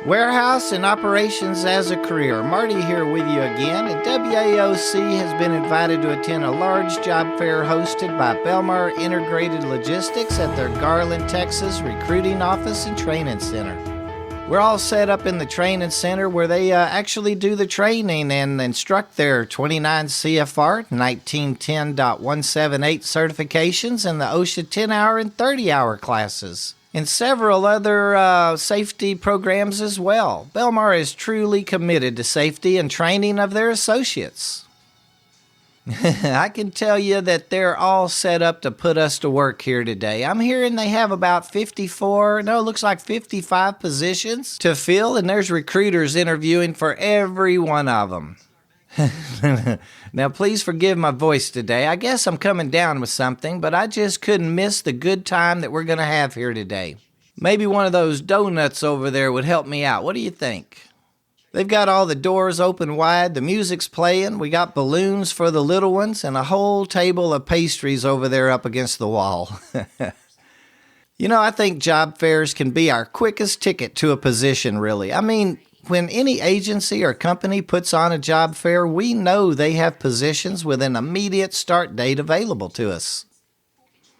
Warehouse and operations as a career. Marty here with you again, and WAOC has been invited to attend a large job fair hosted by Belmar Integrated Logistics at their Garland, Texas recruiting office and training center. We're all set up in the training center where they actually do the training and instruct their 29 CFR 1910.178 certifications and the OSHA 10-hour and 30-hour classes, and several other safety programs as well. Belmar is truly committed to safety and training of their associates. I can tell you that they're all set up to put us to work here today. I'm hearing they have about 55 positions to fill, and there's recruiters interviewing for every one of them. Now, please forgive my voice today. I guess I'm coming down with something, but I just couldn't miss the good time that we're going to have here today. Maybe one of those donuts over there would help me out. What do you think? They've got all the doors open wide, the music's playing, we got balloons for the little ones, and a whole table of pastries over there up against the wall. You know, I think job fairs can be our quickest ticket to a position, really. I mean, when any agency or company puts on a job fair, we know they have positions with an immediate start date available to us.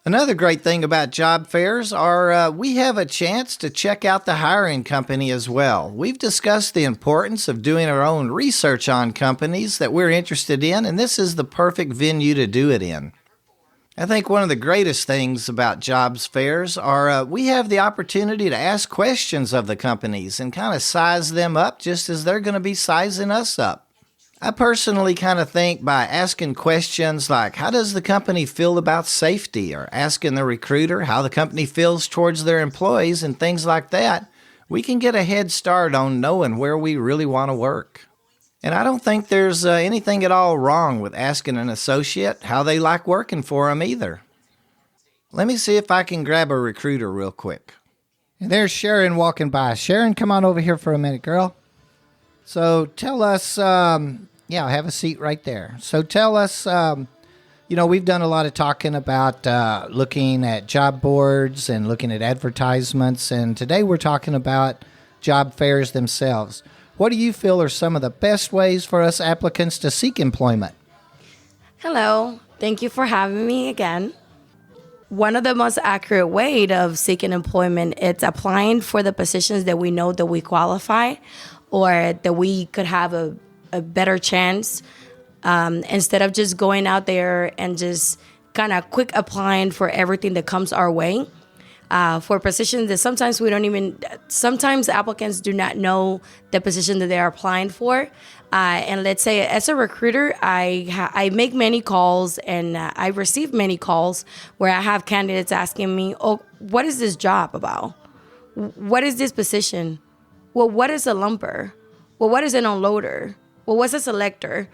Another great thing about job fairs are we have a chance to check out the hiring company as well. We've discussed the importance of doing our own research on companies that we're interested in, and this is the perfect venue to do it in. I think one of the greatest things about jobs fairs are we have the opportunity to ask questions of the companies and kind of size them up just as they're going to be sizing us up. I personally kind of think by asking questions like, how does the company feel about safety? Or asking the recruiter how the company feels towards their employees and things like that, we can get a head start on knowing where we really want to work. And I don't think there's anything at all wrong with asking an associate how they like working for them either. Let me see if I can grab a recruiter real quick. And there's Sharon walking by. Sharon, come on over here for a minute, girl. So tell us, have a seat right there. So tell us, we've done a lot of talking about looking at job boards and looking at advertisements, and today we're talking about job fairs themselves. What do you feel are some of the best ways for us applicants to seek employment? Hello. Thank you for having me again. One of the most accurate ways of seeking employment is applying for the positions that we know that we qualify or that we could have a better chance instead of just going out there and just kind of quick applying for everything that comes our way. For positions that sometimes applicants do not know the position that they are applying for. And let's say as a recruiter, I make many calls and I receive many calls where I have candidates asking me, oh, what is this job about? What is this position? Well, what is a lumper? Well, what is an unloader? Well, what's a selector?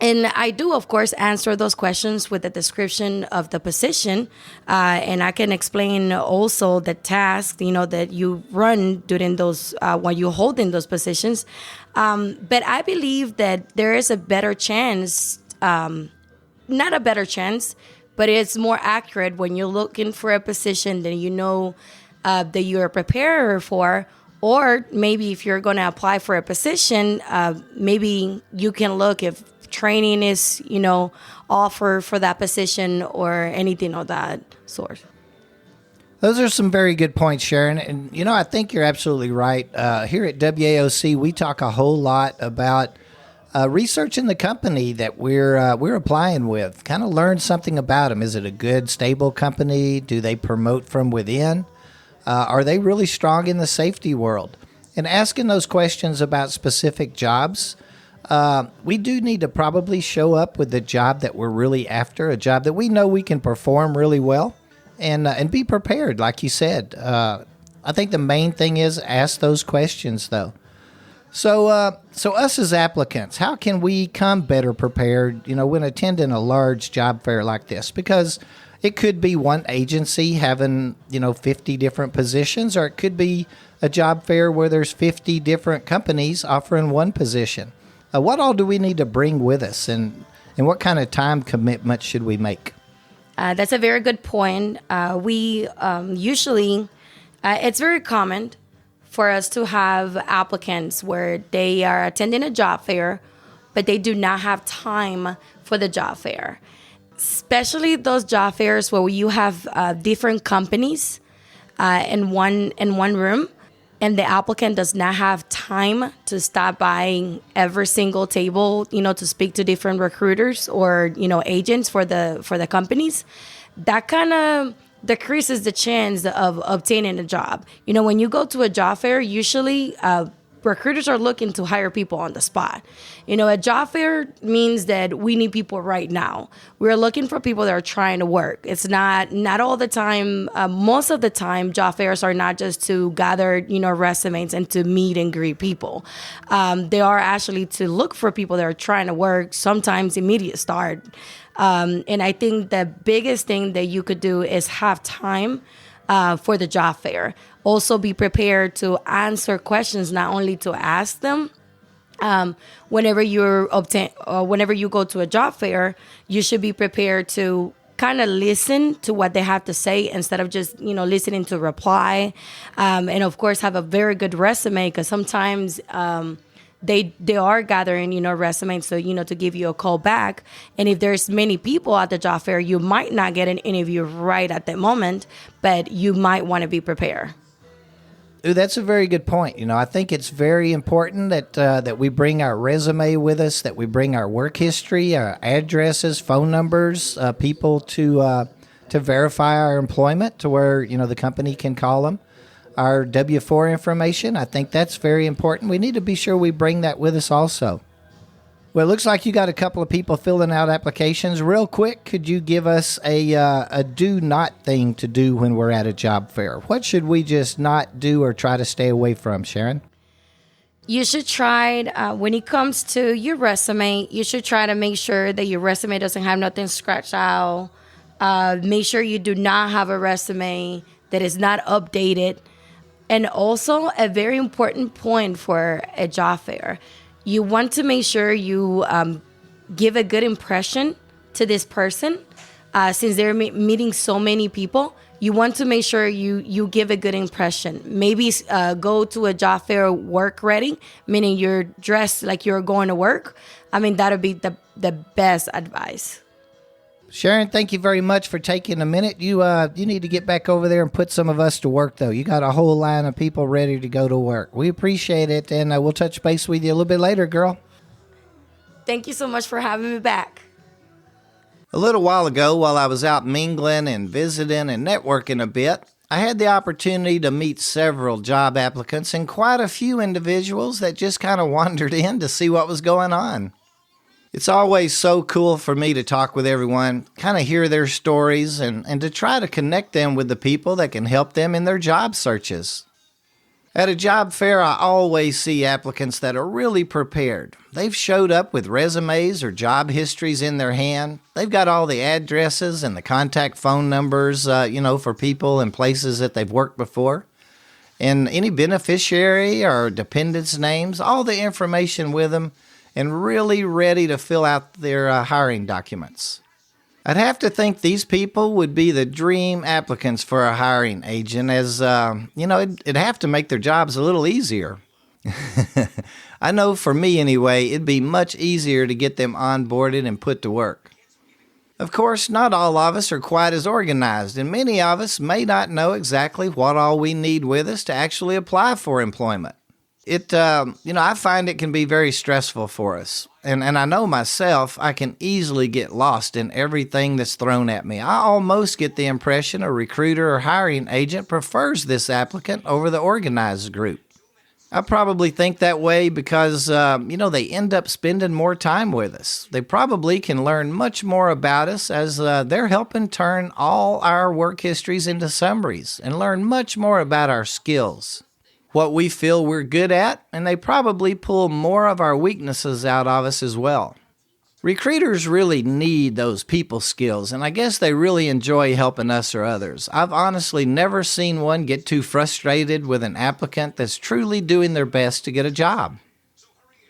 And I do, of course, answer those questions with a description of the position. And I can explain also the task, that you run during those, when you hold in those positions. But I believe that there is a better chance, not a better chance, but it's more accurate when you're looking for a position that that you're prepared for. Or maybe if you're going to apply for a position, maybe you can look if training is, offered for that position or anything of that sort. Those are some very good points, Sharon. And, I think you're absolutely right. Here at WAOC, we talk a whole lot about researching the company that we're applying with. Kind of learn something about them. Is it a good, stable company? Do they promote from within? Are they really strong in the safety world? And asking those questions about specific jobs, we do need to probably show up with the job that we're really after, a job that we know we can perform really well, and be prepared, like you said. I think the main thing is ask those questions, though. So us as applicants, how can we come better prepared, when attending a large job fair like this? Because it could be one agency having, 50 different positions, or it could be a job fair where there's 50 different companies offering one position. What all do we need to bring with us, and what kind of time commitment should we make? That's a very good point. We usually, it's very common for us to have applicants where they are attending a job fair, but they do not have time for the job fair. Especially those job fairs where you have different companies in one room, and the applicant does not have time to stop by every single table, to speak to different recruiters or agents for the companies. That kind of decreases the chance of obtaining a job. When you go to a job fair, usually recruiters are looking to hire people on the spot. A job fair means that we need people right now. We're looking for people that are trying to work. It's not all the time. Most of the time, job fairs are not just to gather, resumes and to meet and greet people. They are actually to look for people that are trying to work, sometimes immediate start. And I think the biggest thing that you could do is have time for the job fair. Also be prepared to answer questions, not only to ask them. Whenever you go to a job fair, you should be prepared to kind of listen to what they have to say instead of just, listening to reply. And of course, have a very good resume, because sometimes they are gathering, resumes, so, to give you a call back. And if there's many people at the job fair, you might not get an interview right at that moment, but you might want to be prepared. Ooh, that's a very good point. I think it's very important that we bring our resume with us, that we bring our work history, our addresses, phone numbers, people to verify our employment, to where the company can call them. Our W-4 information, I think that's very important. We need to be sure we bring that with us also. Well, it looks like you got a couple of people filling out applications. Real quick, could you give us a do not thing to do when we're at a job fair? What should we just not do or try to stay away from, Sharon? You should try, when it comes to your resume, you should try to make sure that your resume doesn't have nothing scratched out. Make sure you do not have a resume that is not updated. And also, a very important point for a job fair, you want to make sure you give a good impression to this person. Since they're meeting so many people, you want to make sure you give a good impression. Maybe go to a job fair work ready, meaning you're dressed like you're going to work. That would be the best advice. Sharon, thank you very much for taking a minute. You need to get back over there and put some of us to work, though. You got a whole line of people ready to go to work. We appreciate it, and we'll touch base with you a little bit later, girl. Thank you so much for having me back. A little while ago, while I was out mingling and visiting and networking a bit, I had the opportunity to meet several job applicants and quite a few individuals that just kind of wandered in to see what was going on. It's always so cool for me to talk with everyone, kind of hear their stories, and to try to connect them with the people that can help them in their job searches. At a job fair, I always see applicants that are really prepared. They've showed up with resumes or job histories in their hand. They've got all the addresses and the contact phone numbers, for people and places that they've worked before. And any beneficiary or dependents' names, all the information with them, and really ready to fill out their hiring documents. I'd have to think these people would be the dream applicants for a hiring agent, as, it'd have to make their jobs a little easier. I know for me anyway, it'd be much easier to get them onboarded and put to work. Of course, not all of us are quite as organized, and many of us may not know exactly what all we need with us to actually apply for employment. I find it can be very stressful for us. And I know myself, I can easily get lost in everything that's thrown at me. I almost get the impression a recruiter or hiring agent prefers this applicant over the organized group. I probably think that way because, they end up spending more time with us. They probably can learn much more about us as they're helping turn all our work histories into summaries and learn much more about our skills, what we feel we're good at, and they probably pull more of our weaknesses out of us as well. Recruiters really need those people skills, and I guess they really enjoy helping us or others. I've honestly never seen one get too frustrated with an applicant that's truly doing their best to get a job.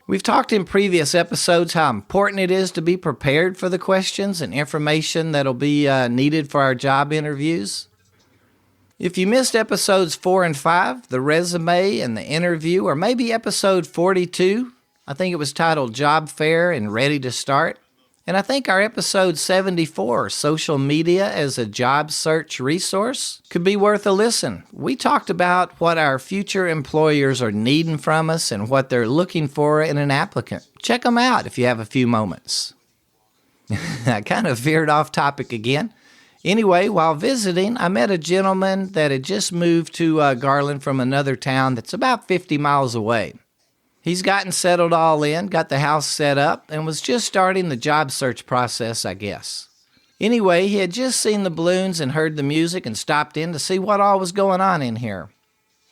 We've talked in previous episodes how important it is to be prepared for the questions and information that'll be needed for our job interviews. If you missed episodes 4 and 5, the resume and the interview, or maybe episode 42, I think it was titled Job Fair and Ready to Start, and I think our episode 74, Social Media as a Job Search Resource, could be worth a listen. We talked about what our future employers are needing from us and what they're looking for in an applicant. Check them out if you have a few moments. I kind of veered off topic again. Anyway, while visiting, I met a gentleman that had just moved to Garland from another town that's about 50 miles away. He's gotten settled all in, got the house set up, and was just starting the job search process, I guess. Anyway, he had just seen the balloons and heard the music and stopped in to see what all was going on in here.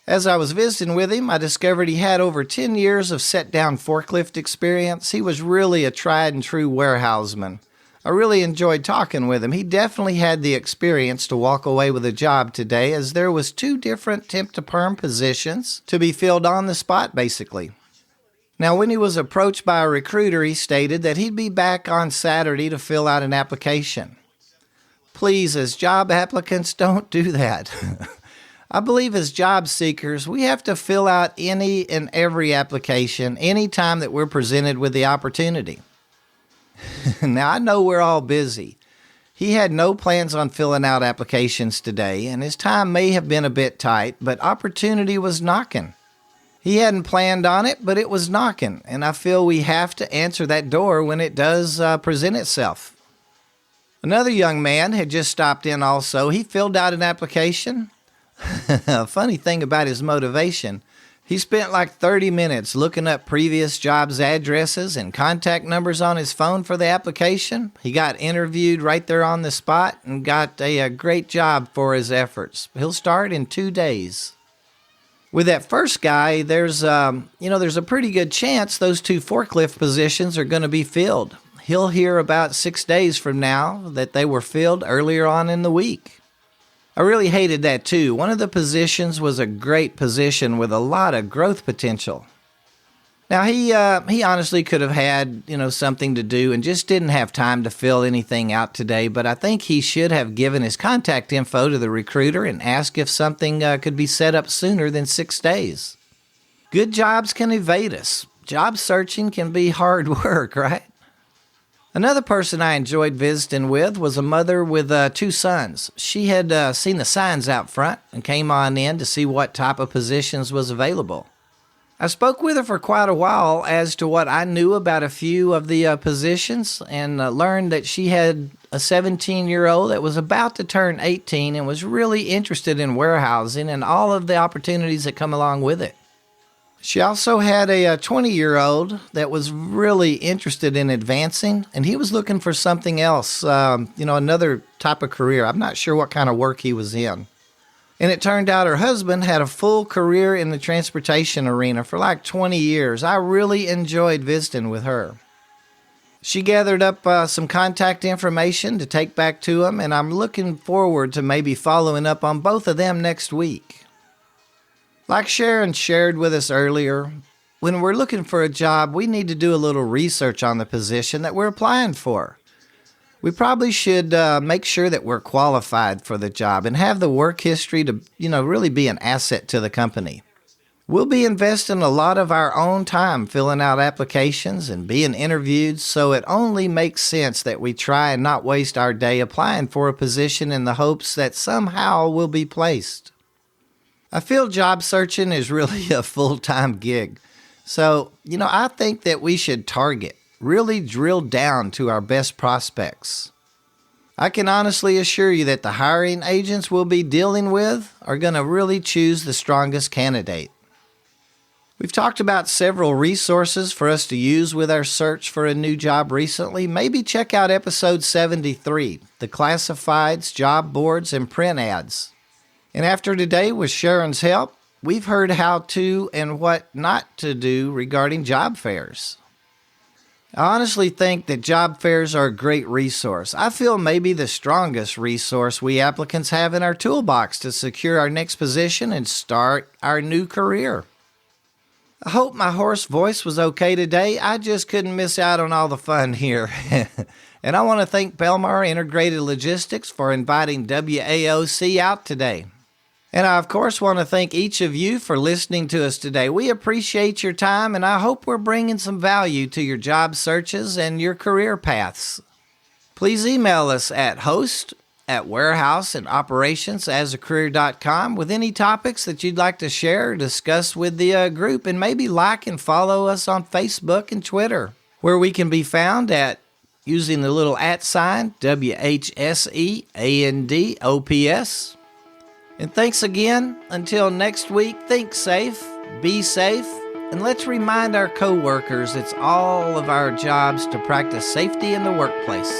As I was visiting with him, I discovered he had over 10 years of set-down forklift experience. He was really a tried-and-true warehouseman. I really enjoyed talking with him. He definitely had the experience to walk away with a job today, as there was 2 different temp-to-perm positions to be filled on the spot, basically. Now, when he was approached by a recruiter, he stated that he'd be back on Saturday to fill out an application. Please, as job applicants, don't do that. I believe as job seekers, we have to fill out any and every application any time that we're presented with the opportunity. Now, I know we're all busy. He had no plans on filling out applications today, and his time may have been a bit tight, but opportunity was knocking. He hadn't planned on it, but it was knocking, and I feel we have to answer that door when it does present itself. Another young man had just stopped in also. He filled out an application. A funny thing about his motivation, he spent like 30 minutes looking up previous jobs' addresses and contact numbers on his phone for the application. He got interviewed right there on the spot and got a great job for his efforts. He'll start in 2 days. With that first guy, there's a pretty good chance those 2 forklift positions are going to be filled. He'll hear about 6 days from now that they were filled earlier on in the week. I really hated that too. One of the positions was a great position with a lot of growth potential. Now, he honestly could have had, something to do and just didn't have time to fill anything out today, but I think he should have given his contact info to the recruiter and asked if something could be set up sooner than 6 days. Good jobs can evade us. Job searching can be hard work, right? Another person I enjoyed visiting with was a mother with 2 sons. She had seen the signs out front and came on in to see what type of positions was available. I spoke with her for quite a while as to what I knew about a few of the positions and learned that she had a 17-year-old that was about to turn 18 and was really interested in warehousing and all of the opportunities that come along with it. She also had a 20-year-old that was really interested in advancing, and he was looking for something else, another type of career. I'm not sure what kind of work he was in. And it turned out her husband had a full career in the transportation arena for like 20 years. I really enjoyed visiting with her. She gathered up some contact information to take back to him, and I'm looking forward to maybe following up on both of them next week. Like Sharon shared with us earlier, when we're looking for a job, we need to do a little research on the position that we're applying for. We probably should make sure that we're qualified for the job and have the work history to, really be an asset to the company. We'll be investing a lot of our own time filling out applications and being interviewed, so it only makes sense that we try and not waste our day applying for a position in the hopes that somehow we'll be placed. I feel job searching is really a full-time gig. So, I think that we should target, really drill down to our best prospects. I can honestly assure you that the hiring agents we'll be dealing with are going to really choose the strongest candidate. We've talked about several resources for us to use with our search for a new job recently. Maybe check out episode 73, the classifieds, job boards, and print ads. And after today, with Sharon's help, we've heard how to and what not to do regarding job fairs. I honestly think that job fairs are a great resource. I feel maybe the strongest resource we applicants have in our toolbox to secure our next position and start our new career. I hope my hoarse voice was okay today. I just couldn't miss out on all the fun here. And I want to thank Belmar Integrated Logistics for inviting WAOC out today. And I, of course, want to thank each of you for listening to us today. We appreciate your time, and I hope we're bringing some value to your job searches and your career paths. Please email us at host@warehouseandoperationsasacareer.com with any topics that you'd like to share or discuss with the group, and maybe like and follow us on Facebook and Twitter, where we can be found at using the little @ WHSEANDOPS. And thanks again. Until next week, think safe, be safe, and let's remind our coworkers it's all of our jobs to practice safety in the workplace.